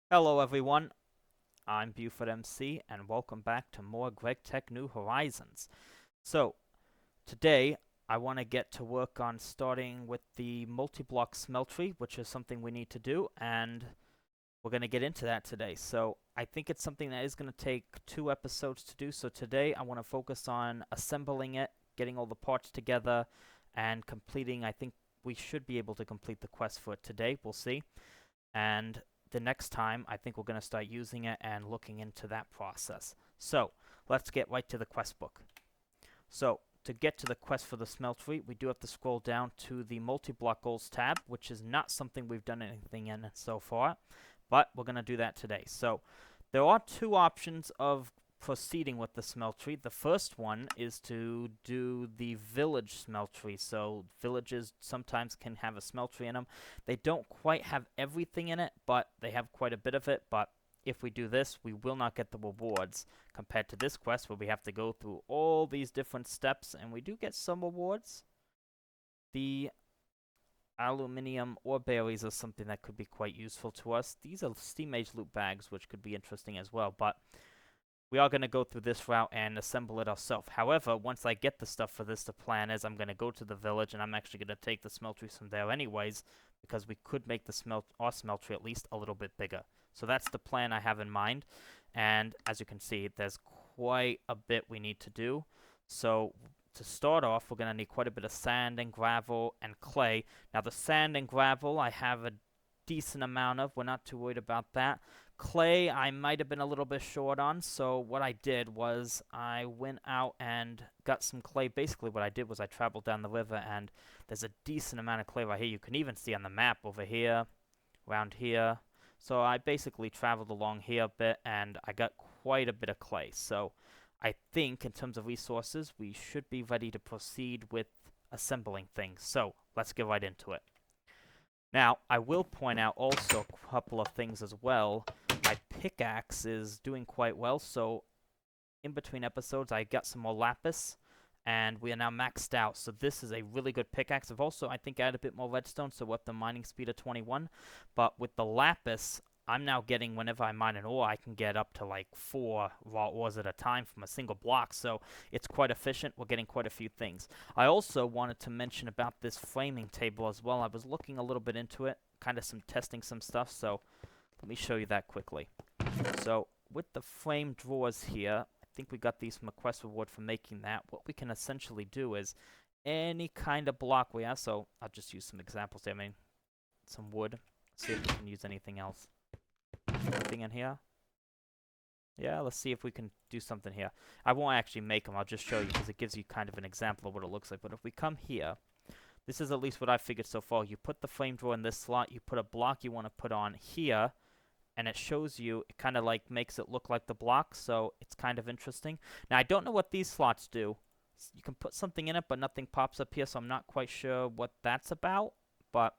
Hello everyone, I'm Buford MC and welcome back to more GregTech New Horizons. So, today I want to get to work on starting with the multi-block smeltery, which is something we need to do, and we're going to get into that today. So, I think it's something that is going to take 2 episodes to do, so today I want to focus on assembling it, getting all the parts together, and completing. I think we should be able to complete the quest for it today, we'll see. And the next time, I think we're going to start using it and looking into that process. So, let's get right to the quest book. So, to get to the quest for the smeltery, we do have to scroll down to the multi-block goals tab, which is not something we've done anything in so far, but we're going to do that today. So, there are two options of proceeding with the smeltery. The first one is to do the village smeltery. So villages sometimes can have a smeltery in them. They don't quite have everything in it, but they have quite a bit of it. But if we do this, we will not get the rewards compared to this quest where we have to go through all these different steps, and we do get some rewards. The aluminium ore berries are something that could be quite useful to us. These are steam age loot bags, which could be interesting as well, but we are going to go through this route and assemble it ourselves. However, once I get the stuff for this, the plan is I'm going to go to the village, and I'm actually going to take the smelteries from there anyways, because we could make our smeltery at least a little bit bigger. So that's the plan I have in mind, and as you can see, there's quite a bit we need to do. So to start off, we're going to need quite a bit of sand and gravel and clay. Now the sand and gravel I have a decent amount of. We're not too worried about that. Clay, I might have been a little bit short on, so what I did was I went out and got some clay. Basically, what I did was I traveled down the river, and there's a decent amount of clay right here. You can even see on the map over here, around here. So I basically traveled along here a bit, and I got quite a bit of clay. So I think, in terms of resources, we should be ready to proceed with assembling things. So let's get right into it. Now, I will point out also a couple of things as well. My pickaxe is doing quite well, so in between episodes I got some more lapis, and we are now maxed out, so this is a really good pickaxe. I've also, I think, added a bit more redstone, so we're up to mining speed of 21, but with the lapis, I'm now getting, whenever I mine an ore, I can get up to like 4 raw ores at a time from a single block, so it's quite efficient. We're getting quite a few things. I also wanted to mention about this framing table as well. I was looking a little bit into it, kind of testing some stuff, so let me show you that quickly. So with the frame drawers here, I think we got these from a quest reward for making that. What we can essentially do is any kind of block we have, so I'll just use some examples here. I mean, some wood. See if we can use anything else. Anything in here? Yeah, let's see if we can do something here. I won't actually make them, I'll just show you because it gives you kind of an example of what it looks like. But if we come here, this is at least what I figured so far. You put the frame drawer in this slot, you put a block you want to put on here, and it shows you, it kind of like makes it look like the block, so it's kind of interesting. Now, I don't know what these slots do. You can put something in it, but nothing pops up here, so I'm not quite sure what that's about, but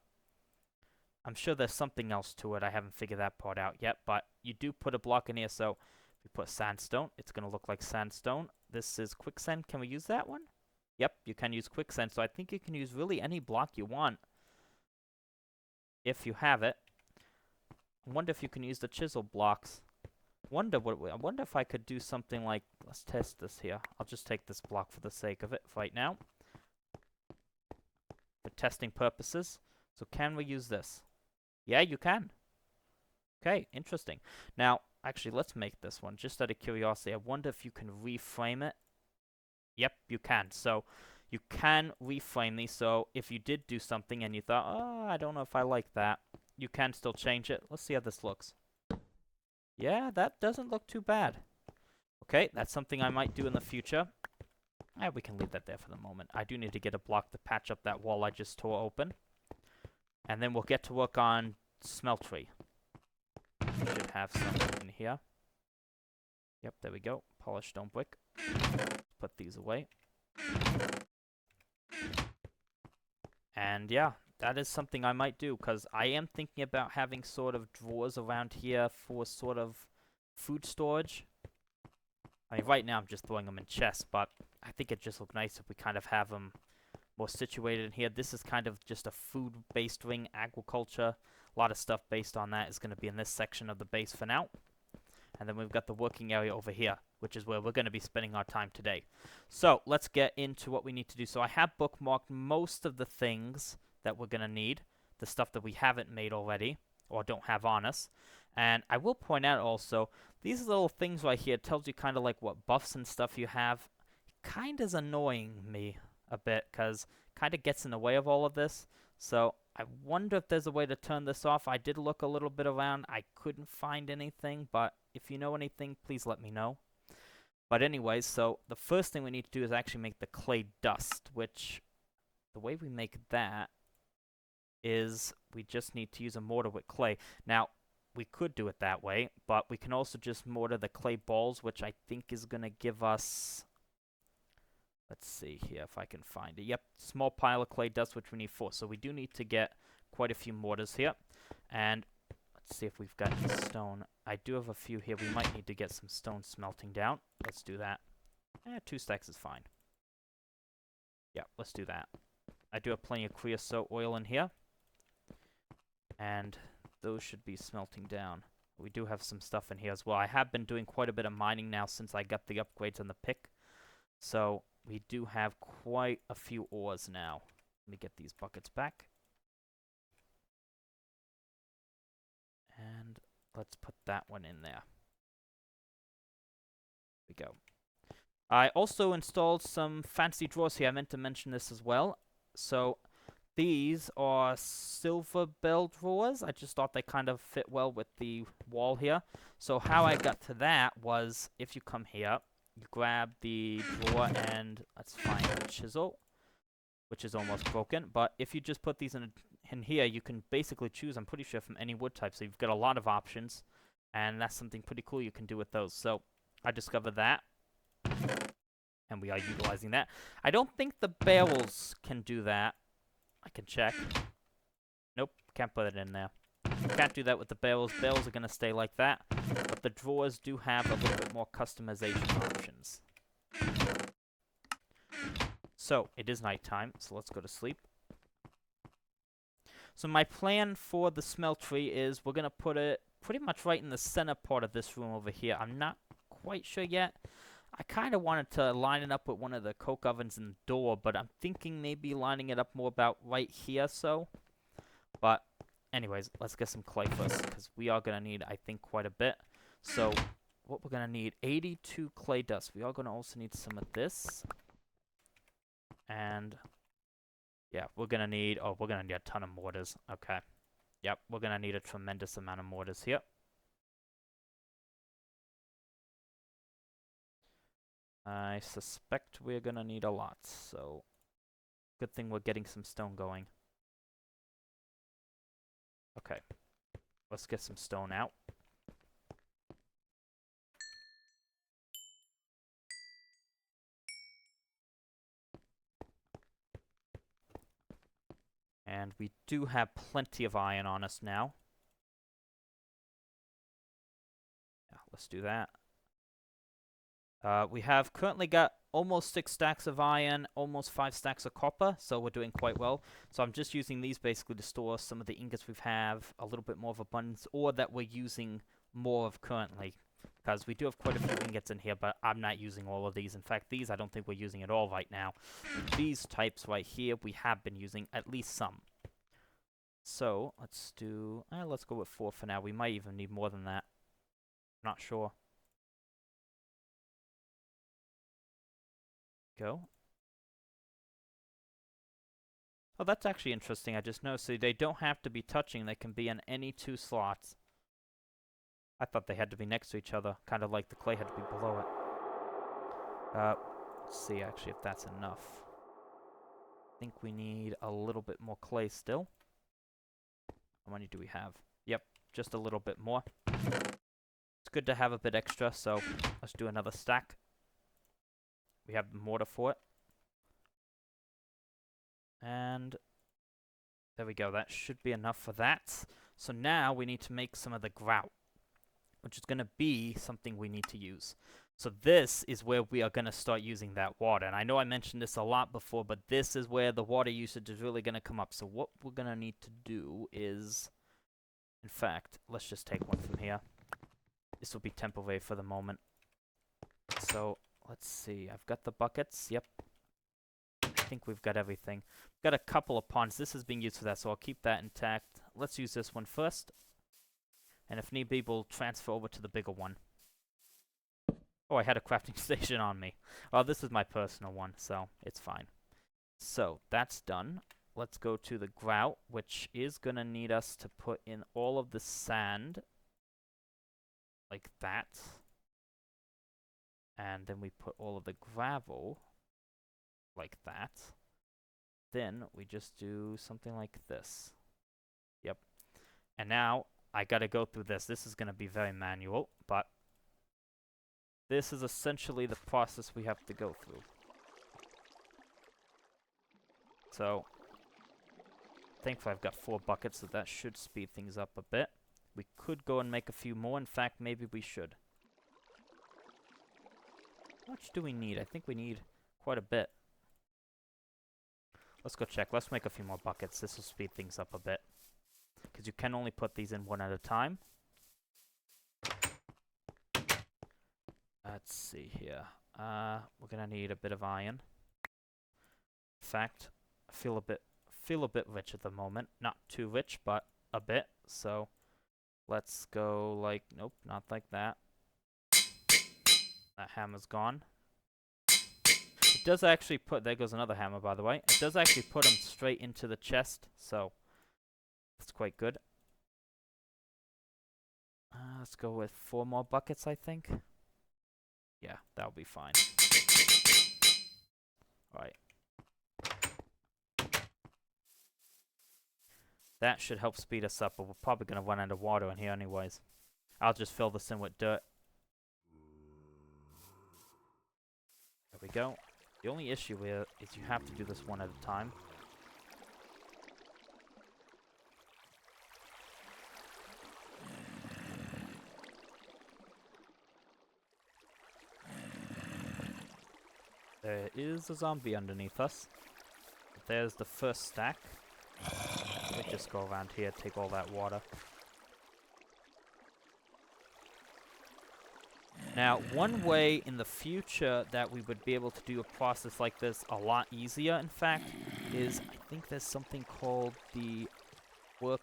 I'm sure there's something else to it. I haven't figured that part out yet, but you do put a block in here, so if we put sandstone, it's going to look like sandstone. This is quicksand. Can we use that one? Yep, you can use quicksand, so I think you can use really any block you want if you have it. I wonder if you can use the chisel blocks. I wonder if I could do something like, let's test this here. I'll just take this block for the sake of it right now, for testing purposes. So can we use this? Yeah, you can. Okay, interesting. Now, actually, let's make this one, just out of curiosity. I wonder if you can reframe it. Yep, you can. So, you can reframe these, so if you did do something and you thought, oh, I don't know if I like that, you can still change it. Let's see how this looks. Yeah, that doesn't look too bad. Okay, that's something I might do in the future. We can leave that there for the moment. I do need to get a block to patch up that wall I just tore open. And then we'll get to work on Smeltery. We should have some in here. Yep, there we go. Polished stone brick. Put these away. And yeah, that is something I might do, because I am thinking about having sort of drawers around here for sort of food storage. I mean, right now I'm just throwing them in chests, but I think it just look nice if we kind of have them more situated in here. This is kind of just a food-based ring, agriculture, A lot of stuff based on that is going to be in this section of the base for now. And then we've got the working area over here, which is where we're going to be spending our time today. So let's get into what we need to do. So I have bookmarked most of the things that we're going to need, the stuff that we haven't made already or don't have on us. And I will point out also, these little things right here tells you kind of like what buffs and stuff you have. Kind of is annoying me a bit because kind of gets in the way of all of this. So I wonder if there's a way to turn this off. I did look a little bit around. I couldn't find anything, but if you know anything, please let me know. But anyways, so the first thing we need to do is actually make the clay dust, which the way we make that is we just need to use a mortar with clay. Now, we could do it that way, but we can also just mortar the clay balls, which I think is going to give us... Let's see here if I can find it. Yep, small pile of clay dust, which we need 4. So we do need to get quite a few mortars here. And let's see if we've got any stone. I do have a few here. We might need to get some stone smelting down. Let's do that. 2 stacks is fine. Yeah, let's do that. I do have plenty of creosote oil in here. And those should be smelting down. We do have some stuff in here as well. I have been doing quite a bit of mining now since I got the upgrades on the pick. So we do have quite a few ores now. Let me get these buckets back. And let's put that one in there. There we go. I also installed some fancy drawers here. I meant to mention this as well. So these are silver bell drawers. I just thought they kind of fit well with the wall here. So how I got to that was, if you come here, you grab the drawer and let's find the chisel, which is almost broken. But if you just put these in here, you can basically choose, I'm pretty sure, from any wood type. So you've got a lot of options, and that's something pretty cool you can do with those. So I discovered that, and we are utilizing that. I don't think the barrels can do that. I can check. Nope, can't put it in there. Can't do that with the barrels. Barrels are going to stay like that. But the drawers do have a little bit more customization options. So, it is nighttime, so let's go to sleep. So my plan for the smeltery is we're going to put it pretty much right in the center part of this room over here. I'm not quite sure yet. I kind of wanted to line it up with one of the coke ovens in the door, but I'm thinking maybe lining it up more about right here, so. But anyways, let's get some clay first, because we are going to need, I think, quite a bit. So what we're going to need, 82 clay dust. We are going to also need some of this. And yeah, we're going to need, we're going to need a ton of mortars. Okay. Yep, we're going to need a tremendous amount of mortars here. I suspect we're going to need a lot, so good thing we're getting some stone going. Okay, let's get some stone out. And we do have plenty of iron on us now. Yeah, let's do that. We have currently got almost 6 stacks of iron, almost 5 stacks of copper, so we're doing quite well. So I'm just using these basically to store some of the ingots we have, a little bit more of abundance, or that we're using more of currently. Because we do have quite a few ingots in here, but I'm not using all of these. In fact, these I don't think we're using at all right now. These types right here, we have been using at least some. So, let's do... let's go with 4 for now. We might even need more than that. Not sure. Go. Oh, that's actually interesting. I just noticed. So they don't have to be touching. They can be in any 2 slots. I thought they had to be next to each other. Kind of like the clay had to be below it. Let's see actually if that's enough. I think we need a little bit more clay still. How many do we have? Yep, just a little bit more. It's good to have a bit extra, so let's do another stack. We have the mortar for it. And there we go. That should be enough for that. So now we need to make some of the grout, which is going to be something we need to use. So this is where we are going to start using that water. And I know I mentioned this a lot before, but this is where the water usage is really going to come up. So what we're going to need to do is In fact, let's just take one from here. This will be temporary for the moment. So, let's see. I've got the buckets. Yep. I think we've got everything. We've got a couple of ponds. This is being used for that, so I'll keep that intact. Let's use this one first. And if need be, we'll transfer over to the bigger one. Oh, I had a crafting station on me. Oh, this is my personal one, so it's fine. So, that's done. Let's go to the grout, which is going to need us to put in all of the sand. Like that. And then we put all of the gravel. Like that. Then we just do something like this. Yep. And now, I gotta go through this. This is gonna be very manual, but this is essentially the process we have to go through. So, thankfully I've got 4 buckets, so that should speed things up a bit. We could go and make a few more. In fact, maybe we should. How much do we need? I think we need quite a bit. Let's go check. Let's make a few more buckets. This will speed things up a bit. Because you can only put these in one at a time. Let's see here. We're gonna need a bit of iron. In fact, I feel a bit rich at the moment. Not too rich, but a bit. So let's go like, nope, not like that. That hammer's gone. It does actually put, there goes another hammer, by the way. It does actually put them straight into the chest, so that's quite good. Let's go with 4 more buckets, I think. Yeah, that'll be fine. Alright. That should help speed us up, but we're probably going to run out of water in here anyways. I'll just fill this in with dirt. There we go. The only issue here is you have to do this one at a time. There is a zombie underneath us. There's the first stack. We just go around here, take all that water. Now, one way in the future that we would be able to do a process like this a lot easier, in fact, is I think there's something called the work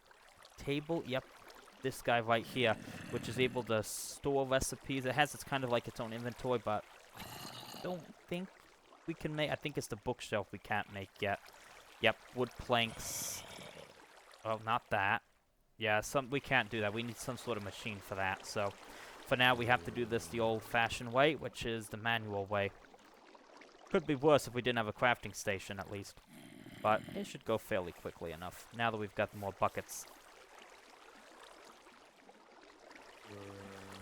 table. Yep, this guy right here, which is able to store recipes. It has its kind of like its own inventory, but I don't think we can make. I think it's the bookshelf we can't make yet. Yep, wood planks. Oh, not that. Yeah, we can't do that. We need some sort of machine for that. So, for now, we have to do this the old-fashioned way, which is the manual way. Could be worse if we didn't have a crafting station, at least. But it should go fairly quickly enough, now that we've got more buckets.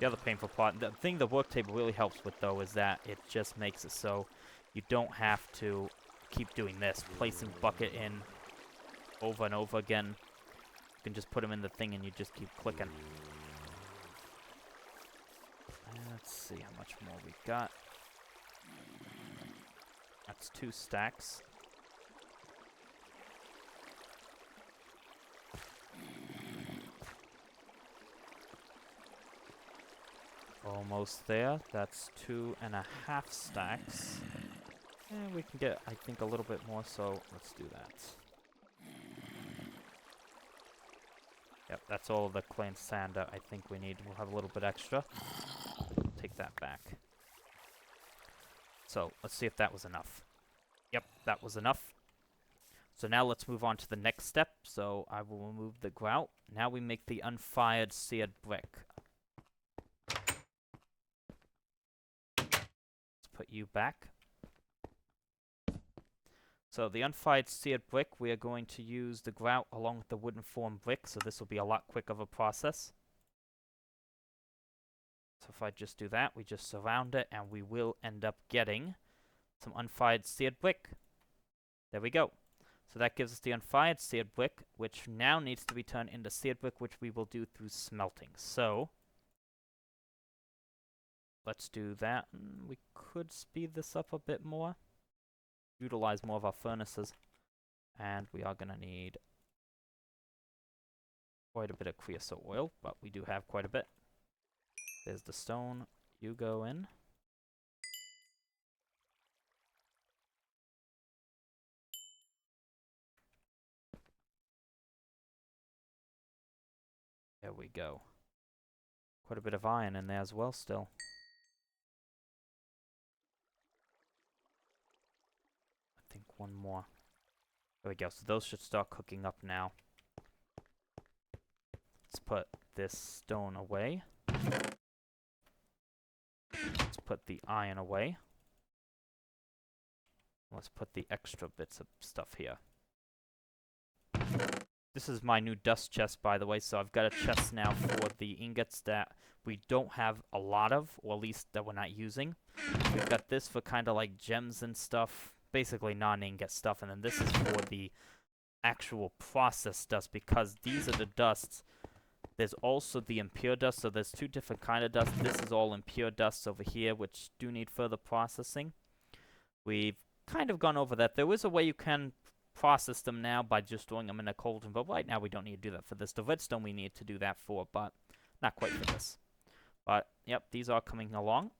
The other painful part, the thing the work table really helps with, though, is that it just makes it so you don't have to keep doing this, placing bucket in over and over again. You can just put them in the thing and you just keep clicking. Let's see how much more we got. That's 2 stacks. Almost there. That's 2.5 stacks. And we can get, I think, a little bit more, so let's do that. Yep, that's all of the clay and sand I think we need. We'll have a little bit extra. Take that back. So, let's see if that was enough. Yep, that was enough. So now let's move on to the next step. So I will remove the grout. Now we make the unfired seared brick. Let's put you back. So the unfired seared brick, we are going to use the grout along with the wooden form brick, so this will be a lot quicker of a process. So if I just do that, we just surround it, and we will end up getting some unfired seared brick. There we go. So that gives us the unfired seared brick, which now needs to be turned into seared brick, which we will do through smelting. So let's do that. We could speed this up a bit more. Utilize more of our furnaces. And we are going to need quite a bit of creosote oil, but we do have quite a bit. There's the stone. You go in. There we go. Quite a bit of iron in there as well still. I think one more. There we go. So those should start cooking up now. Let's put this stone away. Let's put the iron away. Let's put the extra bits of stuff here. This is my new dust chest, by the way, so I've got a chest now for the ingots that we don't have a lot of, or at least that we're not using. We've got this for kind of like gems and stuff, basically non-ingot stuff, and then this is for the actual process dust, because these are the dusts. There's also the impure dust, so there's two different kind of dust. This is all impure dust over here, which do need further processing. We've kind of gone over that. There is a way you can process them now by just throwing them in a cauldron, but right now we don't need to do that for this. The redstone we need to do that for, but not quite for this. But, yep, these are coming along.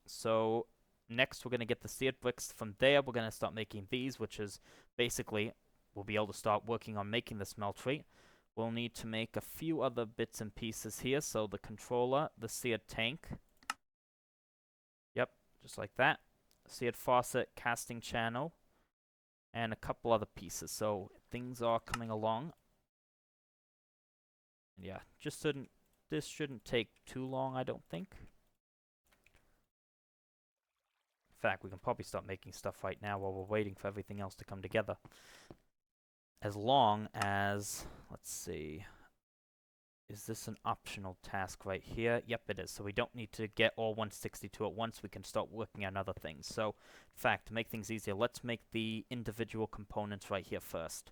So, next we're going to get the seared bricks. From there, we're going to start making these, which is basically, we'll be able to start working on making the smeltery. We'll need to make a few other bits and pieces here. So, the controller, the seared tank. Yep, just like that. Seared faucet, casting channel. And a couple other pieces, so things are coming along. And yeah, this shouldn't take too long, I don't think. In fact, we can probably start making stuff right now while we're waiting for everything else to come together. As long as, let's see, is this an optional task right here? Yep, it is. So we don't need to get all 162 at once. We can start working on other things. So, in fact, to make things easier, let's make the individual components right here first.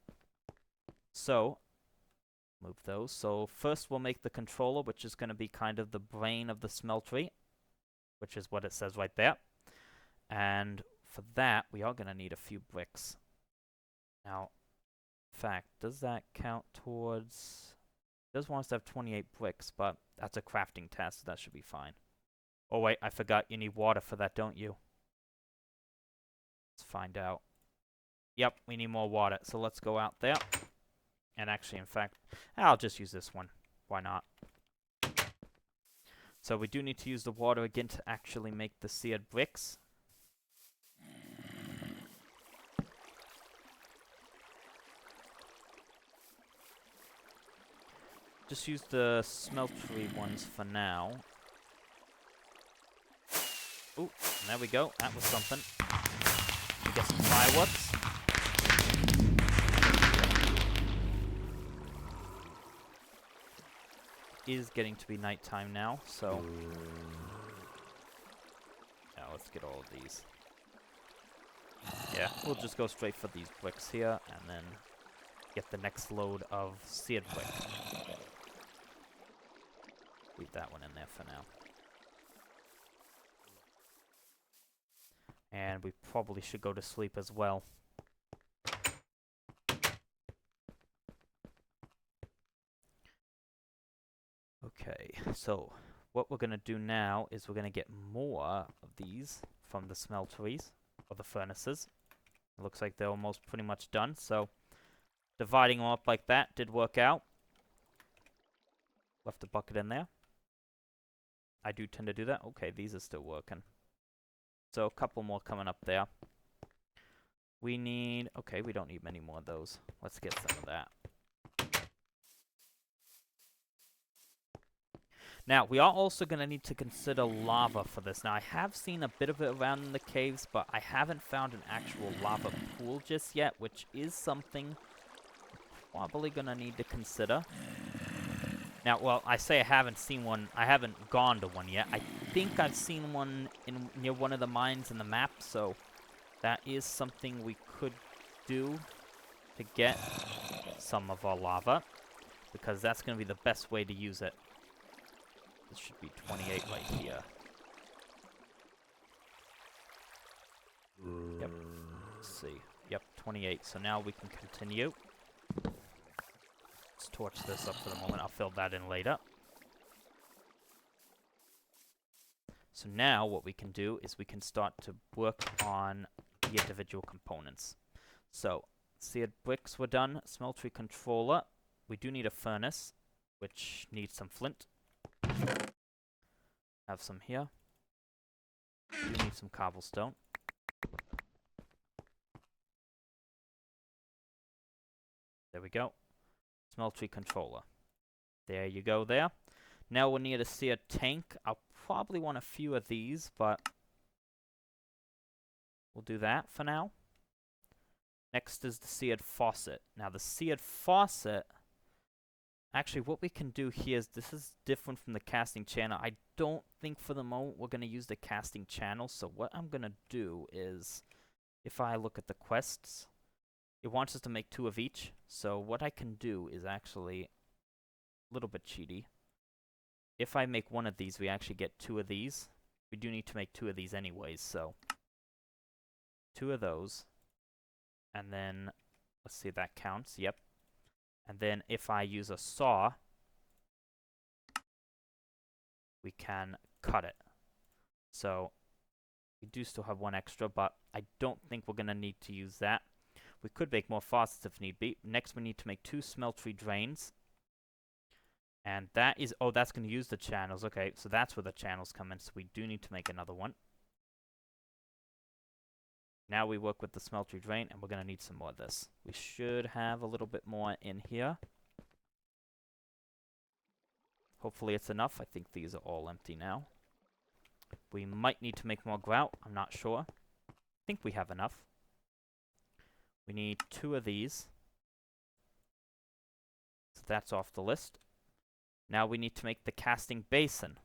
So, move those. So, first we'll make the controller, which is going to be kind of the brain of the smeltery, which is what it says right there. And for that, we are going to need a few bricks. Now, in fact, does that count towards... It does want us to have 28 bricks, but that's a crafting test, so that should be fine. Oh wait, I forgot you need water for that, don't you? Let's find out. Yep, we need more water, so let's go out there. And actually, in fact, I'll just use this one. Why not? So we do need to use the water again to actually make the seared bricks. Just use the smeltery ones for now. Ooh, there we go. That was something. We get some fireworks. It is getting to be nighttime now, so... Yeah, let's get all of these. Yeah, we'll just go straight for these bricks here, and then get the next load of seared brick. Leave that one in there for now. And we probably should go to sleep as well. Okay, so what we're going to do now is we're going to get more of these from the smelteries, or the furnaces. It looks like they're almost pretty much done, so dividing them up like that did work out. Left a bucket in there. I do tend to do that. Okay, these are still working. So a couple more coming up there. We need... Okay, we don't need many more of those. Let's get some of that. Now, we are also going to need to consider lava for this. Now, I have seen a bit of it around in the caves, but I haven't found an actual lava pool just yet, which is something I'm probably going to need to consider. Now, well, I say I haven't seen one. I haven't gone to one yet. I think I've seen one near one of the mines in the map, so that is something we could do to get some of our lava, because that's going to be the best way to use it. This should be 28 right here. Yep. Let's see. Yep, 28. So now we can continue. It's torch this up for the moment. I'll fill that in later. So now what we can do is we can start to work on the individual components. So, seared bricks were done. Smeltery controller. We do need a furnace, which needs some flint. Have some here. We do need some cobblestone. There we go. Smeltery controller. There you go there. Now we'll need a seared tank. I'll probably want a few of these, but we'll do that for now. Next is the seared faucet. Now the seared faucet, actually what we can do here is, this is different from the casting channel. I don't think for the moment we're going to use the casting channel, so what I'm going to do is, if I look at the quests, it wants us to make 2 of each. So what I can do is actually a little bit cheaty. If I make 1 of these, we actually get 2 of these. We do need to make 2 of these anyways, so 2 of those. And then, let's see if that counts. Yep. And then if I use a saw, we can cut it. So we do still have 1 extra, but I don't think we're going to need to use that. We could make more faucets if need be. Next we need to make 2 smeltery drains. And that is, oh, that's going to use the channels. Okay, so that's where the channels come in, so we do need to make another one. Now we work with the smeltery drain, and we're going to need some more of this. We should have a little bit more in here. Hopefully it's enough. I think these are all empty now. We might need to make more grout. I'm not sure. I think we have enough. We need 2 of these. So that's off the list. Now we need to make the casting basin,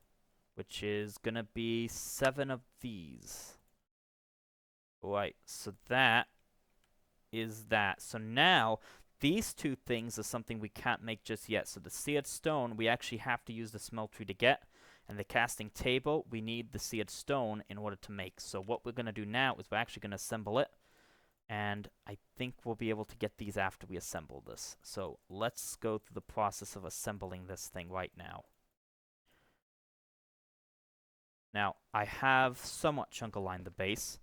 which is going to be 7 of these. Right, so that is that. So now, these 2 things are something we can't make just yet. So the seared stone, we actually have to use the smeltery to get. And the casting table, we need the seared stone in order to make. So what we're going to do now is we're actually going to assemble it. And I think we'll be able to get these after we assemble this. So let's go through the process of assembling this thing right now. Now, I have somewhat chunk aligned the base.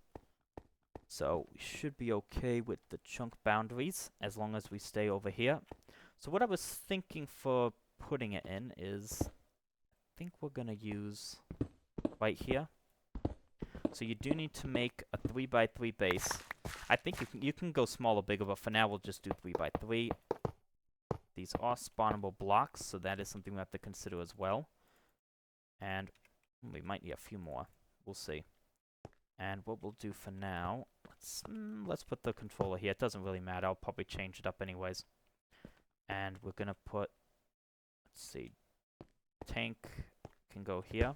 So we should be okay with the chunk boundaries as long as we stay over here. So what I was thinking for putting it in is, I think we're going to use right here. So you do need to make a 3x3 base. I think you can go small or bigger, but for now we'll just do 3x3. These are spawnable blocks, so that is something we have to consider as well. And we might need a few more. We'll see. And what we'll do for now, let's put the controller here. It doesn't really matter. I'll probably change it up anyways. And we're going to put, let's see, tank can go here.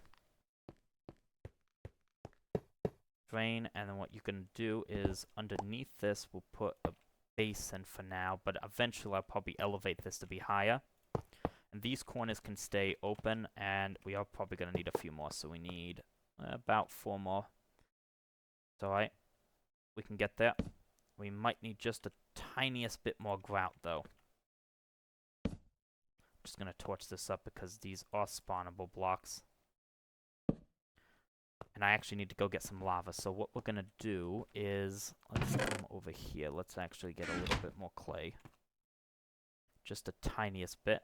Drain, and then what you can do is underneath this we'll put a basin for now, but eventually I'll probably elevate this to be higher. And these corners can stay open, and we are probably going to need a few more, so we need about 4 more. It's alright. We can get there. We might need just the tiniest bit more grout, though. I'm just going to torch this up because these are spawnable blocks. And I actually need to go get some lava. So what we're going to do is, let's come over here. Let's actually get a little bit more clay. Just the tiniest bit.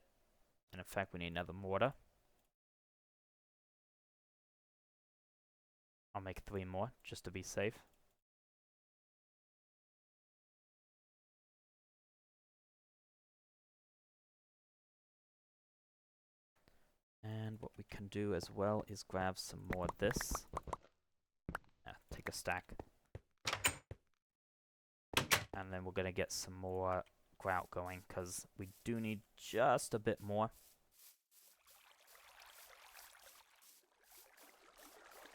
And in fact, we need another mortar. I'll make 3 more, just to be safe. And what we can do as well is grab some more of this. Take a stack. And then we're going to get some more grout going, because we do need just a bit more.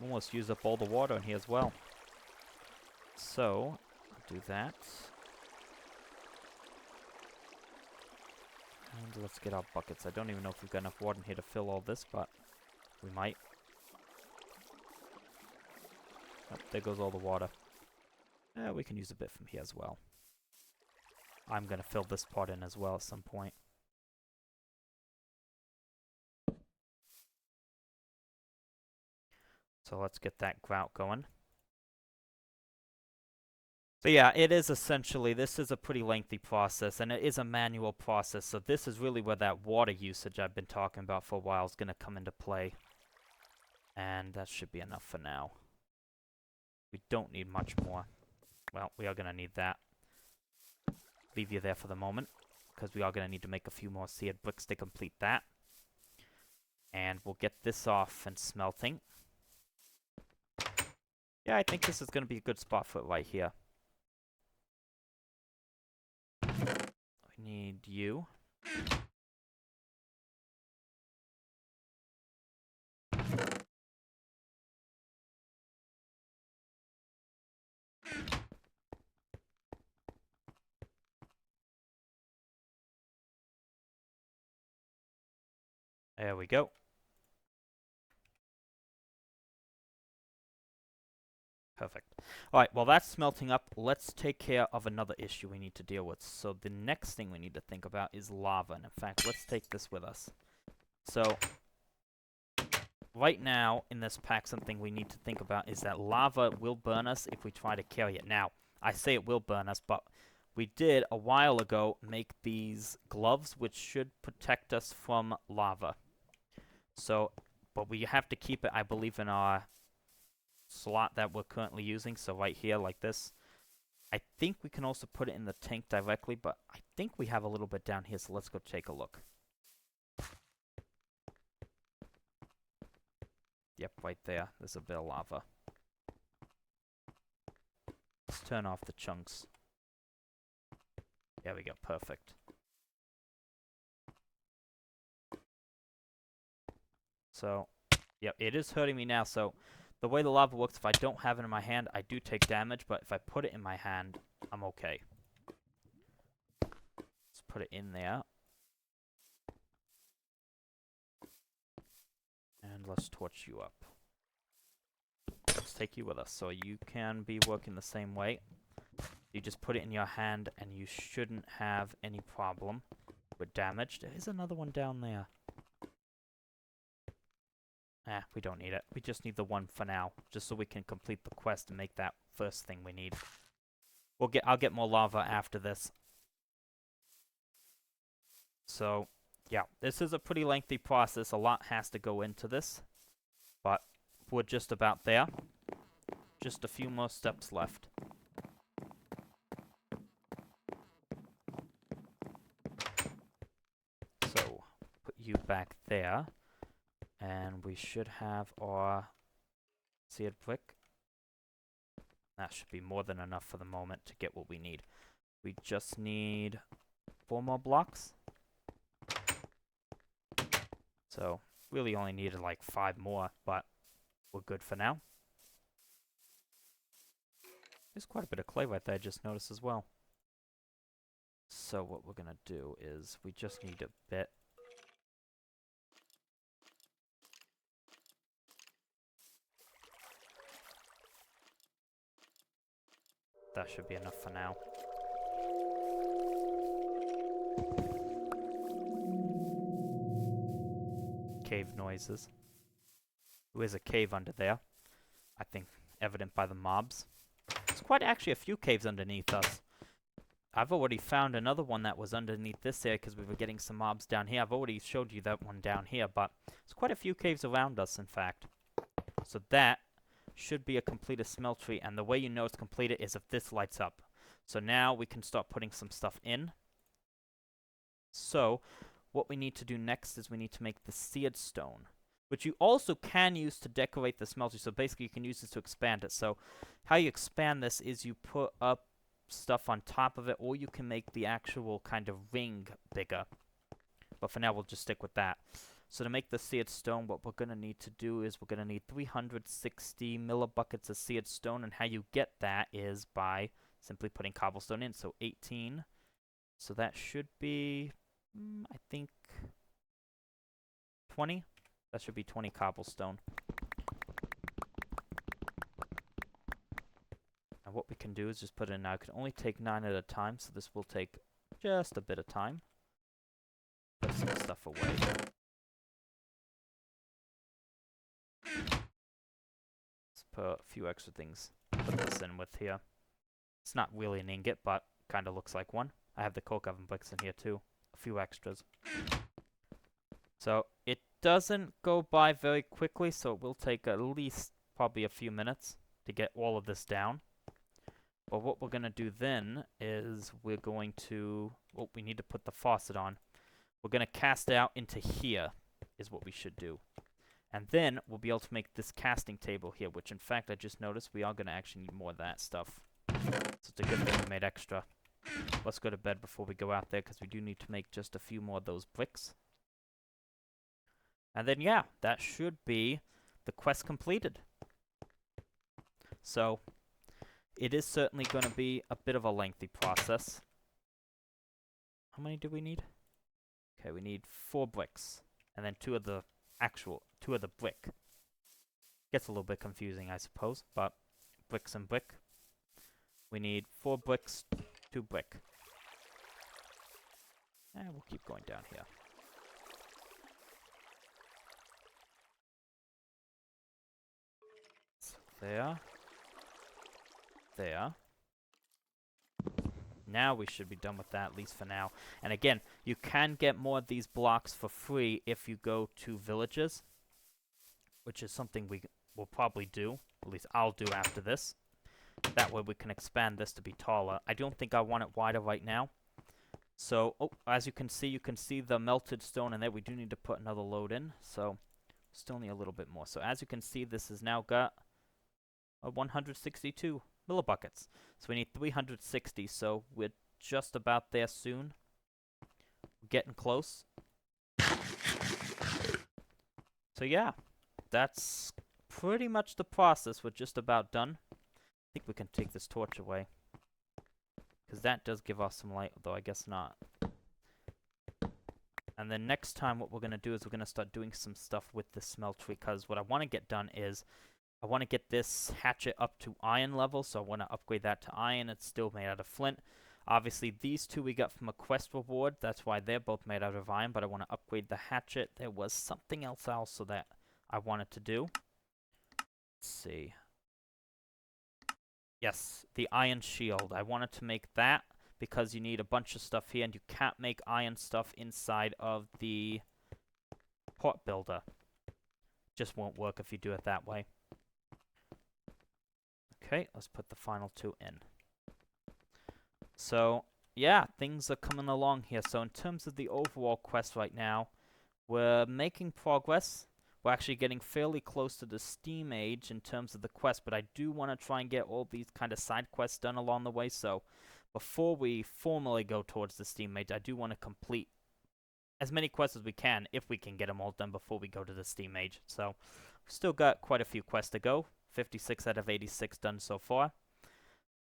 Almost used up all the water in here as well. So, I'll do that. And let's get our buckets. I don't even know if we've got enough water in here to fill all this, but we might. Oh, there goes all the water. We can use a bit from here as well. I'm going to fill this pot in as well at some point. So let's get that grout going. So yeah, it is essentially, this is a pretty lengthy process, and it is a manual process, so this is really where that water usage I've been talking about for a while is going to come into play. And that should be enough for now. We don't need much more. Well, we are going to need that. Leave you there for the moment, because we are going to need to make a few more seared bricks to complete that. And we'll get this off and smelting. Yeah, I think this is going to be a good spot for it right here. We need you. There we go. Perfect. Alright, while that's smelting up, let's take care of another issue we need to deal with. So the next thing we need to think about is lava. And in fact, let's take this with us. So, right now, in this pack, something we need to think about is that lava will burn us if we try to carry it. Now, I say it will burn us, but we did, a while ago, make these gloves, which should protect us from lava. So, but we have to keep it, I believe, in our slot that we're currently using, so right here, like this. I think we can also put it in the tank directly, but I think we have a little bit down here, so let's go take a look. Yep, right there. There's a bit of lava. Let's turn off the chunks. There we go, perfect. So, yep, it is hurting me now, so the way the lava works, if I don't have it in my hand, I do take damage, but if I put it in my hand, I'm okay. Let's put it in there. And let's torch you up. Let's take you with us, so you can be working the same way. You just put it in your hand, and you shouldn't have any problem with damage. There is another one down there. We don't need it. We just need the one for now, just so we can complete the quest and make that first thing we need. I'll get more lava after this. So, yeah, this is a pretty lengthy process. A lot has to go into this, but we're just about there. Just a few more steps left. So, put you back there. And we should have our seared brick. That should be more than enough for the moment to get what we need. We just need 4 more blocks. So, really only needed like 5 more, but we're good for now. There's quite a bit of clay right there, I just noticed as well. So what we're gonna do is, we just need a bit. That should be enough for now. Cave noises. There is a cave under there. I think evident by the mobs. There's quite actually a few caves underneath us. I've already found another one that was underneath this area because we were getting some mobs down here. I've already showed you that one down here, but there's quite a few caves around us, in fact. So that should be a completed smeltery, and the way you know it's completed is if this lights up. So now we can start putting some stuff in. So what we need to do next is we need to make the seared stone, which you also can use to decorate the smeltery. So basically you can use this to expand it. So how you expand this is you put up stuff on top of it, or you can make the actual kind of ring bigger. But for now we'll just stick with that. So to make the seared stone, what we're going to need to do is we're going to need 360 millibuckets of seared stone, and how you get that is by simply putting cobblestone in. So 18. So that should be, I think, 20. That should be 20 cobblestone. And what we can do is just put it in now. It can only take 9 at a time, so this will take just a bit of time. Put some stuff away. put a few extra things. Put this in with here. It's not really an ingot, but kind of looks like one. I have the coke oven bricks in here too. A few extras. So it doesn't go by very quickly, so it will take at least probably a few minutes to get all of this down. But what we're going to do then is we're going to... Oh, we need to put the faucet on. We're going to cast it out into here is what we should do. And then we'll be able to make this casting table here, which in fact I just noticed we are going to actually need more of that stuff. So it's a good thing we made extra. Let's go to bed before we go out there, because we do need to make just a few more of those bricks. And then, yeah, that should be the quest completed. So, it is certainly going to be a bit of a lengthy process. How many do we need? Okay, we need 4 bricks. And then 2 of the brick. Gets a little bit confusing, I suppose, but bricks and brick. We need 4 bricks, 2 brick. And we'll keep going down here. So there. There. Now we should be done with that, at least for now. And again, you can get more of these blocks for free if you go to villages, which is something we will probably do. At least I'll do after this. That way we can expand this to be taller. I don't think I want it wider right now. So, oh, as you can see the melted stone in there. We do need to put another load in, so still need a little bit more. So as you can see, this has now got a 162 millibuckets. So we need 360, so we're just about there soon. We're getting close. So yeah, that's pretty much the process. We're just about done. I think we can take this torch away, because that does give us some light, although I guess not. And then next time what we're going to do is we're going to start doing some stuff with the smeltery, because what I want to get done is I want to get this hatchet up to iron level, so I want to upgrade that to iron. It's still made out of flint. Obviously, these two we got from a quest reward. That's why they're both made out of iron, but I want to upgrade the hatchet. There was something else also that I wanted to do. Let's see. Yes, the iron shield. I wanted to make that because you need a bunch of stuff here, and you can't make iron stuff inside of the pot builder. Just won't work if you do it that way. Okay, let's put the final 2 in. So, yeah, things are coming along here. So in terms of the overall quest right now, we're making progress. We're actually getting fairly close to the Steam Age in terms of the quest, but I do want to try and get all these kind of side quests done along the way. So before we formally go towards the Steam Age, I do want to complete as many quests as we can, if we can get them all done before we go to the Steam Age. So we've still got quite a few quests to go. 56 out of 86 done so far.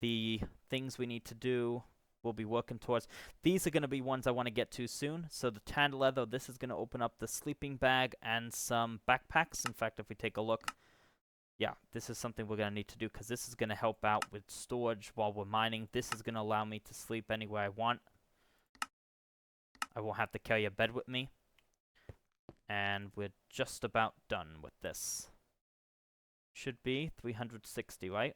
The things we need to do, we'll be working towards. These are going to be ones I want to get to soon. So the tan leather, this is going to open up the sleeping bag and some backpacks. In fact, if we take a look, yeah, this is something we're going to need to do, because this is going to help out with storage while we're mining. This is going to allow me to sleep anywhere I want. I won't have to carry a bed with me. And we're just about done with this. Should be 360, right?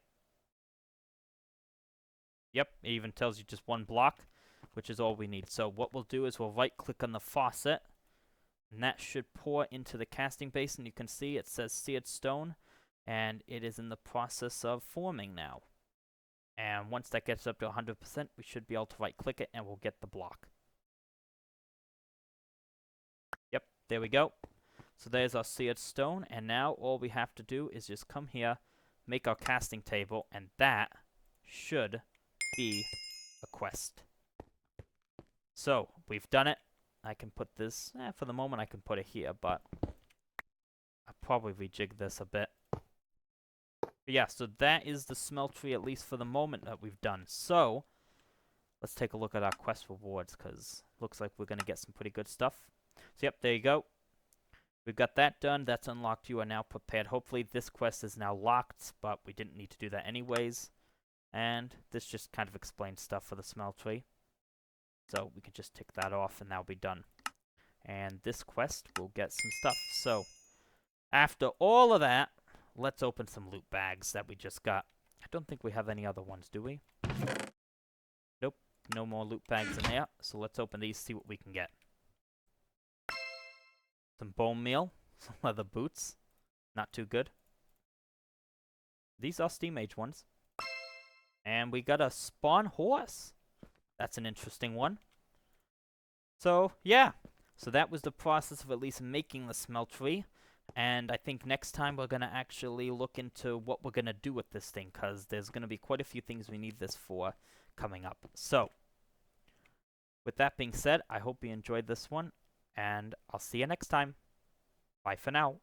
Yep, it even tells you just 1 block, which is all we need. So what we'll do is we'll right-click on the faucet, and that should pour into the casting basin. You can see it says seared stone, and it is in the process of forming now. And once that gets up to 100%, we should be able to right-click it, and we'll get the block. Yep, there we go. So there's our seared stone, and now all we have to do is just come here, make our casting table, and that should be a quest. So, we've done it. I can put this, for the moment I can put it here, but I'll probably rejig this a bit. But yeah, so that is the smeltery, at least for the moment, that we've done. So, let's take a look at our quest rewards, because looks like we're going to get some pretty good stuff. So yep, there you go. We've got that done. That's unlocked. You are now prepared. Hopefully this quest is now locked, but we didn't need to do that anyways. And this just kind of explains stuff for the smeltery. So we can just tick that off and that'll be done. And this quest will get some stuff. So after all of that, let's open some loot bags that we just got. I don't think we have any other ones, do we? Nope, no more loot bags in there. So let's open these, see what we can get. Some bone meal, some leather boots. Not too good. These are Steam Age ones. And we got a spawn horse. That's an interesting one. So, yeah. So that was the process of at least making the Smeltery. And I think next time we're going to actually look into what we're going to do with this thing, because there's going to be quite a few things we need this for coming up. So, with that being said, I hope you enjoyed this one, and I'll see you next time. Bye for now.